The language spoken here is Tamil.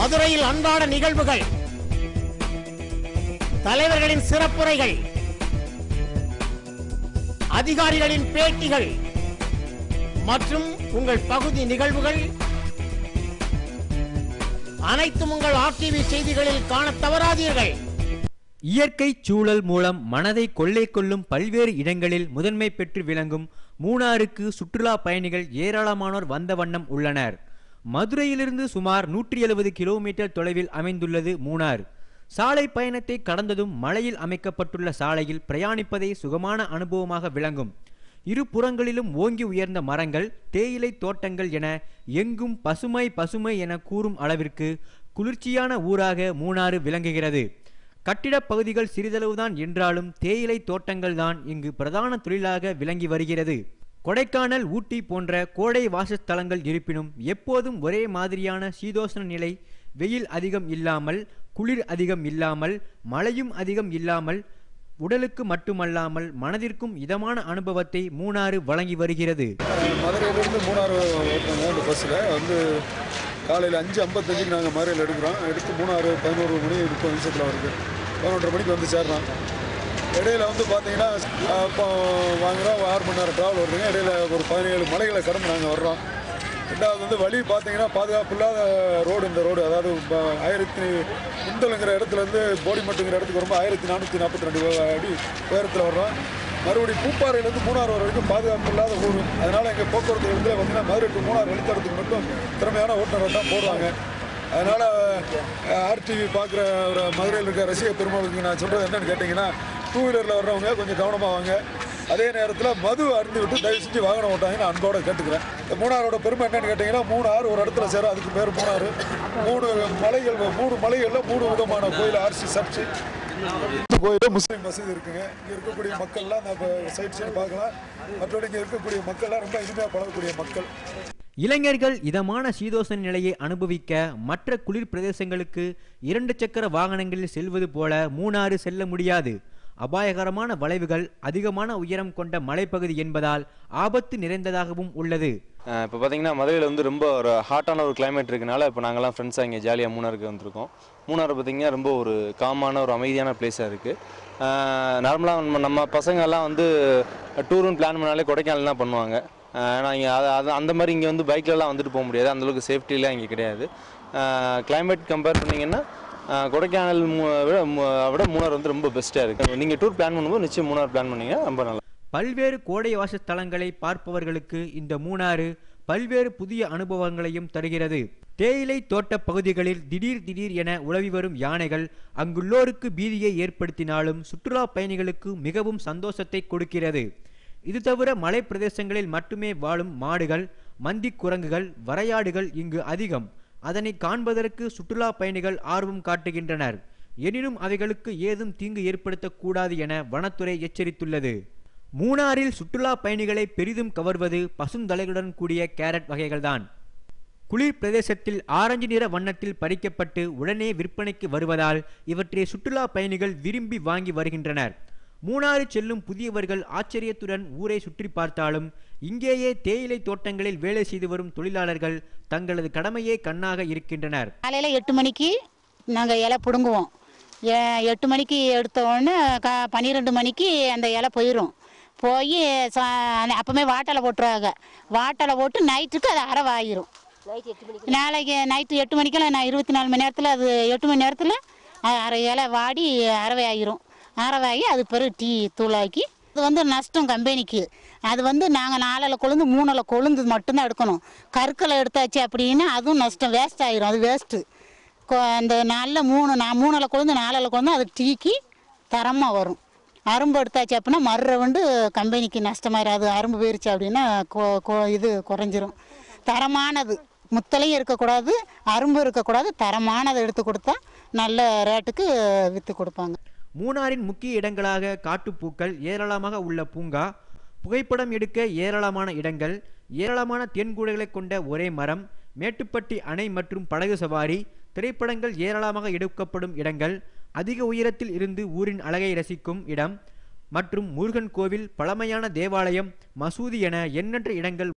மதுரையில் அன்றாட நிகழ்வுகள், தலைவர்களின் சிறப்புரைகள், அதிகாரிகளின் பேட்டிகள் மற்றும் உங்கள் பகுதி நிகழ்வுகள் அனைத்தும் உங்கள் ஆர்டிவி செய்திகளில் காண தவறாதீர்கள். இயற்கை சூழல் மூலம் மனதை கொள்ளை கொள்ளும் பல்வேறு இடங்களில் முதன்மை பெற்று விளங்கும் மூணாருக்கு சுற்றுலா பயணிகள் ஏராளமானோர் வந்த வண்ணம் உள்ளனர். மதுரையிலிருந்து சுமார் 170 கிலோமீட்டர் தொலைவில் அமைந்துள்ளது மூணார். சாலை பயணத்தை கடந்ததும் மலையில் அமைக்கப்பட்டுள்ள சாலையில் பிரயாணிப்பதே சுகமான அனுபவமாக விளங்கும். இரு புறங்களிலும் ஓங்கி உயர்ந்த மரங்கள், தேயிலை தோட்டங்கள் என எங்கும் பசுமை பசுமை என கூறும் அளவிற்கு குளிர்ச்சியான ஊராக மூணாறு விளங்குகிறது. கட்டிடப் பகுதிகள் சிறிதளவுதான் என்றாலும் தேயிலை தோட்டங்கள் தான் இங்கு பிரதான தொழிலாக விளங்கி வருகிறது. கொடைக்கானல், ஊட்டி போன்ற கோடை வாசஸ்தலங்கள் இருப்பினும் எப்போதும் ஒரே மாதிரியான சீதோஷ்ண நிலை, வெயில் அதிகம் இல்லாமல், குளிர் அதிகம் இல்லாமல், மழையும் அதிகம் இல்லாமல், உடலுக்கு மட்டுமல்லாமல் மனதிற்கும் இதமான அனுபவத்தை மூணாறு வழங்கி வருகிறது. மதுரையிலிருந்து மூணாறு ஓட்டுறாங்க. பஸ்ஸில் வந்து காலையில் 5:55 நாங்கள் மதுரையில் எடுத்து மூணாறு 11 மணி 30 நிமிஷத்தில் வருது. 11:30 மணிக்கு வந்து சேர்றோம். இடையில வந்து பார்த்தீங்கன்னா இப்போ வாங்குகிறோம், 6 மணி நேரம் ட்ராவல் வருதுங்க. இடையில ஒரு 17 மலைகளை கடந்து நாங்கள் வர்றோம். ரெண்டாவது வந்து வழி பார்த்தீங்கன்னா பாதுகாப்பு இல்லாத ரோடு. இந்த ரோடு அதாவது 1000 குந்தலுங்கிற இடத்துலேருந்து போடிமட்டுங்கிற இடத்துக்கு வரும்போது 1442 அடி உயரத்தில் வர்றோம். மறுபடியும் பூப்பாறையிலேருந்து மூணாறு வரைக்கும் பாதுகாப்பு இல்லாத ஊர். அதனால் எங்கள் போக்குவரத்து இடத்துல பார்த்தீங்கன்னா மதுரை டு மூணாறு வழித்தடத்துக்கு மட்டும் திறமையான ஓட்டுநரை தான் போடுவாங்க. அதனால் ஆர்டிவி பார்க்குற ஒரு மதுரையில் இருக்க ரசிக பெருமளுக்கு நான் சொல்கிறது என்னென்னு கேட்டிங்கன்னா, 2 வீலரில் வர்றவங்க கொஞ்சம் கவனமாக வாங்க. அதே நேரத்தில் மது அருந்து விட்டு தயவு செஞ்சு வாகனம் ஓட்டாங்கன்னு அன்போடு கேட்டுக்கிறேன். இந்த மூணாரோட பெருமை என்னென்னு கேட்டிங்கன்னா, 3 ஆறு ஒரு இடத்துல சேரும். அதுக்கு பேர் மூணாறு. 3 மலைகளில் 3 விதமான கோயில், ஆர்சி சர்ச்சு கோயில், முஸ்லீம் மசூதி இருக்குங்க. இங்கே இருக்கக்கூடிய மக்கள்லாம் நம்ம சைட் சைடு பார்க்கலாம். மற்றபடி இங்கே இருக்கக்கூடிய மக்கள்லாம் ரொம்ப இனிமையாக பழகக்கூடிய மக்கள். இளைஞர்கள் இதமான சீதோஷண நிலையை அனுபவிக்க மற்ற குளிர் பிரதேசங்களுக்கு 2 சக்கர வாகனங்களில் செல்வது போல மூணாறு செல்ல முடியாது. அபாயகரமான வளைவுகள், அதிகமான உயரம் கொண்ட மலைப்பகுதி என்பதால் ஆபத்து நிறைந்ததாகவும் உள்ளது. இப்போ பார்த்தீங்கன்னா மதுரையில் வந்து ரொம்ப ஒரு ஹாட்டான ஒரு கிளைமேட் இருக்கனால இப்போ நாங்கள்லாம் ஃப்ரெண்ட்ஸாக இங்கே ஜாலியாக மூணாருக்கு வந்திருக்கோம். மூணாறு பார்த்திங்கன்னா ரொம்ப ஒரு காமான ஒரு அமைதியான பிளேஸாக இருக்குது. நார்மலாக நம்ம பசங்கள்லாம் வந்து டூருன்னு பிளான் பண்ணாலே கொடைக்கானல் தான் பண்ணுவாங்க. ஆனால் இங்கே அது அந்த மாதிரி இங்கே வந்து பைக்லலாம் வந்துட்டு போக முடியாது. அந்தளவுக்கு சேஃப்டிலாம் இங்கே கிடையாது. கிளைமேட் கம்பேர் பண்ணிங்கன்னா கொடைக்கானல் விட மூணாறு வந்து ரொம்ப பெஸ்ட்டாக இருக்குது. நீங்கள் டூர் பிளான் பண்ணும்போது நிச்சயம் மூணாறு பிளான் பண்ணிங்க ரொம்ப நல்லா. பல்வேறு கோடை வாசஸ்தலங்களை பார்ப்பவர்களுக்கு இந்த மூணாறு பல்வேறு புதிய அனுபவங்களையும் தருகிறது. தேயிலை தோட்ட பகுதிகளில் திடீர் என உலவி வரும் யானைகள் அங்குள்ளோருக்கு பீதியை ஏற்படுத்தினாலும் சுற்றுலா பயணிகளுக்கு மிகவும் சந்தோஷத்தை கொடுக்கிறது. இது தவிர மலை பிரதேசங்களில் மட்டுமே வாழும் மாடுகள், மந்தி குரங்குகள், வரையாடுகள் இங்கு அதிகம். அதனை காண்பதற்கு சுற்றுலா பயணிகள் ஆர்வம் காட்டுகின்றனர். எனினும் அவைகளுக்கு ஏதும் தீங்கு ஏற்படுத்தக்கூடாது என வனத்துறை எச்சரித்துள்ளது. மூணாறில் சுற்றுலா பயணிகளை பெரிதும் கவர்வது பசுந்தலைகளுடன் கூடிய கேரட் வகைகள்தான். குளிர் பிரதேசத்தில் ஆரஞ்சு நிற வண்ணத்தில் பறிக்கப்பட்டு உடனே விற்பனைக்கு வருவதால் இவற்றை சுற்றுலா பயணிகள் விரும்பி வாங்கி வருகின்றனர். மூணாறு செல்லும் புதியவர்கள் ஆச்சரியத்துடன் ஊரை சுற்றி பார்த்தாலும் இங்கேயே தேயிலை தோட்டங்களில் வேலை செய்து வரும் தொழிலாளர்கள் தங்களது கடமையே கண்ணாக இருக்கின்றனர். காலையில் 8 மணிக்கு நாங்கள் இலை பிடுங்குவோம். 8 மணிக்கு எடுத்த உடனே 12 மணிக்கு அந்த இலை போயிடும். போய் அப்போமே வாட்டலை போட்டுருவாங்க. வாட்டலை போட்டு நைட்டுக்கு அது அரவாயிரும். நாளைக்கு நைட்டு 8 மணிக்கெல்லாம் நான் 24 மணி நேரத்தில் அது 8 மணி நேரத்தில் அரை இலை வாடி அரவை ஆகிரும். அரவாகி அது பிறகு டீ தூளாக்கி அது வந்து நஷ்டம் கம்பெனிக்கு. அது வந்து நாங்கள் 4 கொழுந்து 3 கொழுந்து மட்டும்தான் எடுக்கணும். கற்களை எடுத்தாச்சு அப்படின்னா அதுவும் நஷ்டம், வேஸ்ட் ஆகிரும். அது வேஸ்ட்டு. அந்த 3 கொழுந்து 4 கொழுந்து அது டீக்கு தரமாக வரும். அரும்பு எடுத்தாச்சு அப்படின்னா மறுரவுண்டு கம்பெனிக்கு நஷ்டமாயிரும். அது அரும்பு போயிருச்சு அப்படின்னா இது குறைஞ்சிரும். தரமானது முத்தலையும் இருக்கக்கூடாது, அரும்பு இருக்கக்கூடாது, தரமானதை எடுத்து கொடுத்தா நல்ல ரேட்டுக்கு விற்று கொடுப்பாங்க. மூணாறின் முக்கிய இடங்களாக காட்டுப்பூக்கள் ஏராளமாக உள்ள பூங்கா, புகைப்படம் எடுக்க ஏராளமான இடங்கள், ஏராளமான தேன்கூடைகளை கொண்ட ஒரே மரம், மேட்டுப்பட்டி அணை மற்றும் படகு சவாரி, திரைப்படங்கள் ஏராளமாக எடுக்கப்படும் இடங்கள், அதிக உயரத்தில் இருந்து ஊரின் அழகை ரசிக்கும் இடம் மற்றும் முருகன் கோவில், பழமையான தேவாலயம், மசூதி என எண்ணற்ற இடங்கள்